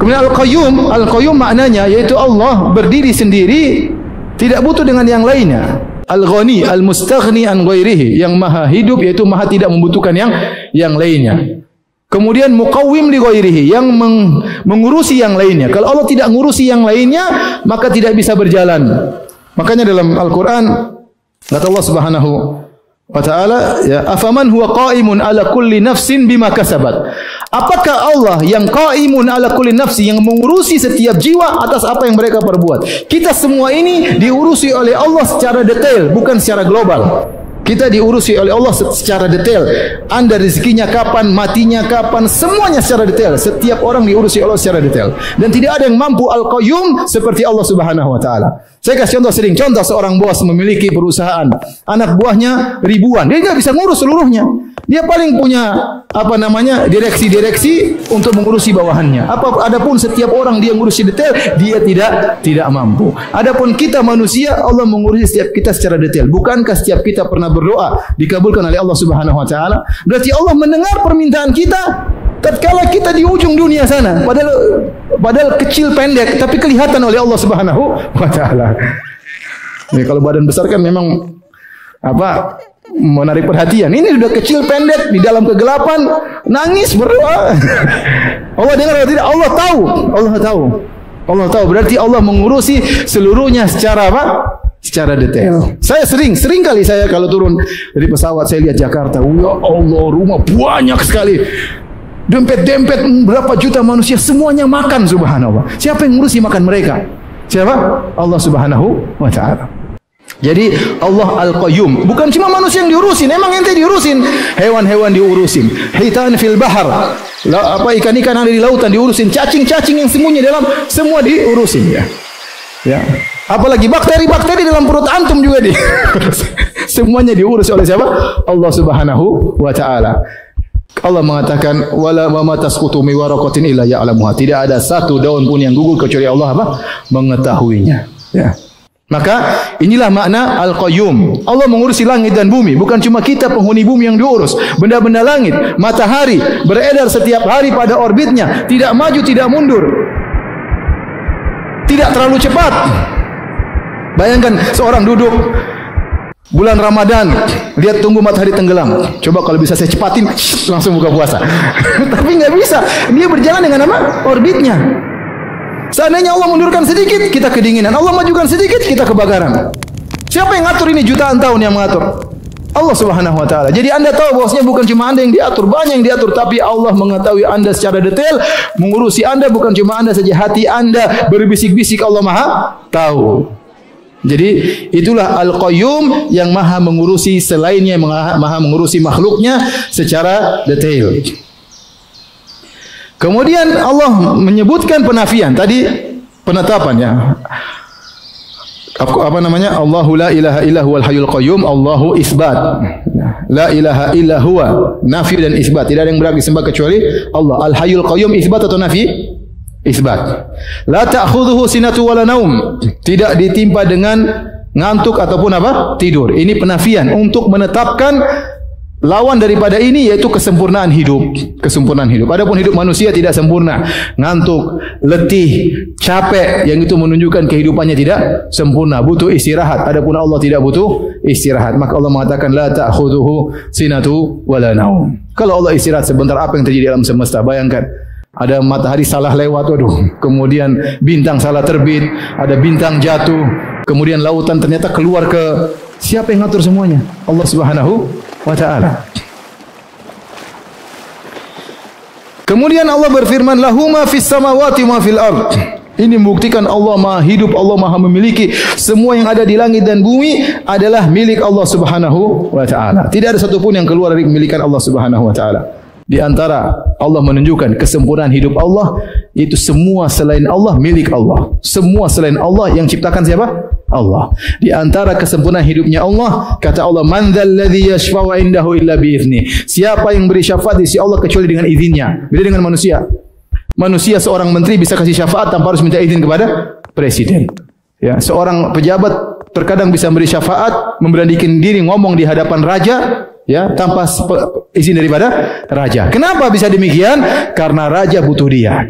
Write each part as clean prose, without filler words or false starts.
Kemudian Al-Qayyum maknanya yaitu Allah berdiri sendiri, tidak butuh dengan yang lainnya. Al-Ghani, Al-Mustaghni an ghairihi, yang maha hidup yaitu maha tidak membutuhkan yang lainnya. Kemudian Muqawwim li ghairihi, yang mengurusi yang lainnya. Kalau Allah tidak mengurusi yang lainnya, maka tidak bisa berjalan. Makanya dalam Al-Qur'an kata Allah Subhanahu wa ta'ala, ya, afaman huwa qa'imun ala kulli nafsin bima kasabat. Apakah Allah yang qa'imun ala kulli nafsi, yang mengurusi setiap jiwa atas apa yang mereka perbuat? Kita semua ini diurusi oleh Allah secara detail, bukan secara global. Kita diurusi oleh Allah secara detail. Anda rezekinya kapan, matinya kapan, semuanya secara detail. Setiap orang diurusi Allah secara detail. Dan tidak ada yang mampu Al-Qayyum seperti Allah Subhanahu wa taala. Saya kasih contoh sering. Contoh seorang bos memiliki perusahaan, anak buahnya ribuan. Dia enggak bisa ngurus seluruhnya. Dia paling punya direksi-direksi untuk mengurusi bawahannya. Adapun setiap orang dia mengurusi detail, dia tidak mampu. Adapun kita manusia, Allah mengurusi setiap kita secara detail. Bukankah setiap kita pernah berdoa dikabulkan oleh Allah Subhanahu wa taala? Berarti Allah mendengar permintaan kita tatkala kita di ujung dunia sana. Padahal kecil pendek tapi kelihatan oleh Allah Subhanahu wa taala. Ya, kalau badan besar kan memang menarik perhatian. Ini sudah kecil pendek di dalam kegelapan, nangis berdoa. Allah dengar atau tidak? Allah tahu. Allah tahu. Berarti Allah mengurusi seluruhnya secara secara detail. Saya sering kali saya kalau turun dari pesawat saya lihat Jakarta. Ya Allah, rumah banyak sekali. Dempet-dempet berapa juta manusia, semuanya makan, subhanallah. Siapa yang ngurusi makan mereka? Siapa? Allah Subhanahu wa taala. Jadi Allah Al-Qayyum, bukan cuma manusia yang diurusin, memang ente diurusin, hewan-hewan diurusin, hitan fil bahar, ikan-ikan yang ada di lautan diurusin, cacing-cacing yang sembunyi dalam, semua diurusin ya. Ya. Apalagi bakteri-bakteri dalam perut antum juga semuanya diurus oleh siapa? Allah Subhanahu wa taala. Allah mengatakan wala ma tasqutu mi waraqatin illa ya'lamuha. Tidak ada satu daun pun yang gugur kecuali Allah mengetahuinya. Ya. Maka inilah makna Al-Qayyum. Allah mengurusi langit dan bumi. Bukan cuma kita penghuni bumi yang diurus. Benda-benda langit, matahari beredar setiap hari pada orbitnya, tidak maju, tidak mundur, tidak terlalu cepat. Bayangkan seorang duduk bulan Ramadan, lihat tunggu matahari tenggelam. Coba kalau bisa saya cepatin, langsung buka puasa. Tapi nggak bisa. Dia berjalan dengan orbitnya. Seandainya Allah mundurkan sedikit, kita kedinginan. Allah majukan sedikit, kita kebakaran. Siapa yang ngatur ini? Jutaan tahun yang mengatur. Allah Subhanahu wa taala. Jadi Anda tahu bahwasanya bukan cuma Anda yang diatur, banyak yang diatur, tapi Allah mengetahui Anda secara detail, mengurusi Anda, bukan cuma Anda saja, hati Anda berbisik-bisik, Allah Maha tahu. Jadi itulah Al-Qayyum yang maha mengurusi selainnya, maha mengurusi makhluknya secara detail. Kemudian Allah menyebutkan penafian, tadi penetapannya. Allahu la ilaha illa huwal hayyul qayyum, Allahu isbat. La ilaha illa huwa, nafi dan isbat. Tidak ada yang berhak disembah kecuali Allah. Al-Hayyul Qayyum isbat atau nafi? Isbat. La ta'khudhuhu sinatu wala naum. Tidak ditimpa dengan ngantuk ataupun tidur. Ini penafian untuk menetapkan lawan daripada ini, yaitu kesempurnaan hidup. Kesempurnaan hidup. Adapun hidup manusia tidak sempurna. Ngantuk, letih, capek, yang itu menunjukkan kehidupannya tidak sempurna. Butuh istirahat. Adapun Allah tidak butuh istirahat. Maka Allah mengatakan la ta'khudhuhu sinatu wala naum. Kalau Allah istirahat sebentar, apa yang terjadi dalam semesta? Bayangkan. Ada matahari salah lewat, kemudian bintang salah terbit, ada bintang jatuh, kemudian lautan ternyata keluar ke, siapa yang ngatur semuanya? Allah Subhanahu wa taala. Kemudian Allah berfirman, lahu ma fis samawati wa fil ard. Ini membuktikan Allah Maha hidup, Allah Maha memiliki semua yang ada di langit dan bumi adalah milik Allah Subhanahu wa taala. Tidak ada satupun yang keluar dari kemilikan Allah Subhanahu wa taala. Di antara Allah menunjukkan kesempurnaan hidup Allah, itu semua selain Allah milik Allah. Semua selain Allah yang ciptakan siapa? Allah. Di antara kesempurnaan hidupnya Allah, kata Allah, man dzalladzi yashfa'u 'indahu illa bi'izni. Siapa yang beri syafaat di sisi Allah kecuali dengan izinnya. Beda dengan manusia. Manusia seorang menteri bisa kasih syafaat tanpa harus minta izin kepada presiden. Ya, seorang pejabat terkadang bisa beri syafaat, memberanikan diri ngomong di hadapan raja, ya, tanpa izin daripada raja. Kenapa bisa demikian? Karena raja butuh dia.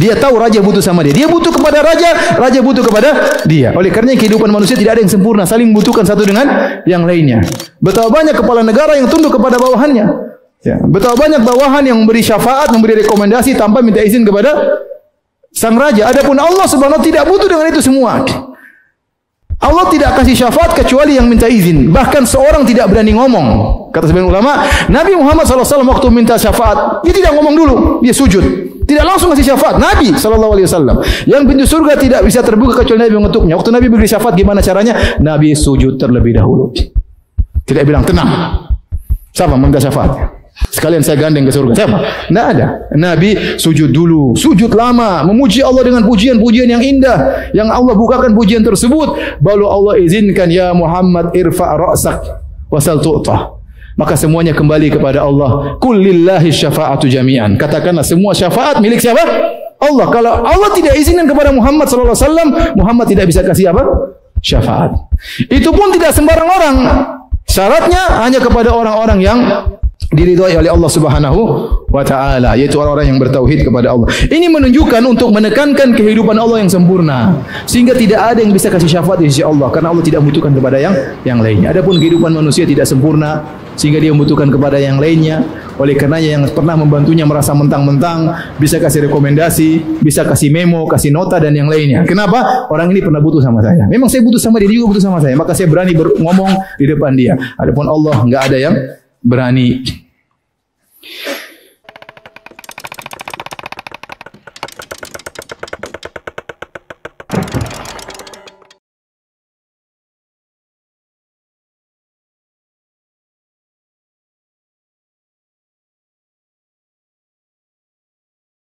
Dia tahu raja butuh sama dia. Dia butuh kepada raja, raja butuh kepada dia. Oleh karenanya kehidupan manusia tidak ada yang sempurna, saling membutuhkan satu dengan yang lainnya. Betapa banyak kepala negara yang tunduk kepada bawahannya. Ya, betapa banyak bawahan yang memberi syafaat, memberi rekomendasi tanpa minta izin kepada sang raja. Adapun Allah Subhanahu wa taala tidak butuh dengan itu semua. Allah tidak kasih syafaat kecuali yang minta izin. Bahkan seorang tidak berani ngomong. Kata sebagian ulama, Nabi Muhammad SAW waktu minta syafaat, dia tidak ngomong dulu, dia sujud. Tidak langsung kasih syafaat. Nabi SAW. Yang pintu surga tidak bisa terbuka kecuali Nabi mengetuknya. Waktu Nabi beri syafaat, gimana caranya? Nabi sujud terlebih dahulu. Tidak bilang, tenang. Siapa minta syafaat? Sekalian saya gandeng ke surga. Siapa? Tidak ada. Nabi sujud dulu. Sujud lama. Memuji Allah dengan pujian-pujian yang indah. Yang Allah bukakan pujian tersebut. Baru Allah izinkan, ya Muhammad irfa' ra'sak wasal tu'tah. Maka semuanya kembali kepada Allah. Qul lillahi syafa'atu jami'an. Katakanlah semua syafaat milik siapa? Allah. Kalau Allah tidak izinkan kepada Muhammad SAW, Muhammad tidak bisa kasih apa? Syafaat. Itu pun tidak sembarang orang. Syaratnya hanya kepada orang-orang yang diridhai oleh Allah Subhanahu wa taala, yaitu orang-orang yang bertauhid kepada Allah. Ini menunjukkan untuk menekankan kehidupan Allah yang sempurna, sehingga tidak ada yang bisa kasih syafaat di sisi Allah karena Allah tidak membutuhkan kepada yang lainnya. Adapun kehidupan manusia tidak sempurna sehingga dia membutuhkan kepada yang lainnya. Oleh karenanya yang pernah membantunya merasa mentang-mentang bisa kasih rekomendasi, bisa kasih memo, kasih nota dan yang lainnya. Kenapa? Orang ini pernah butuh sama saya. Memang saya butuh sama dia, dia juga butuh sama saya. Maka saya berani ngomong di depan dia. Adapun Allah enggak ada yang berani.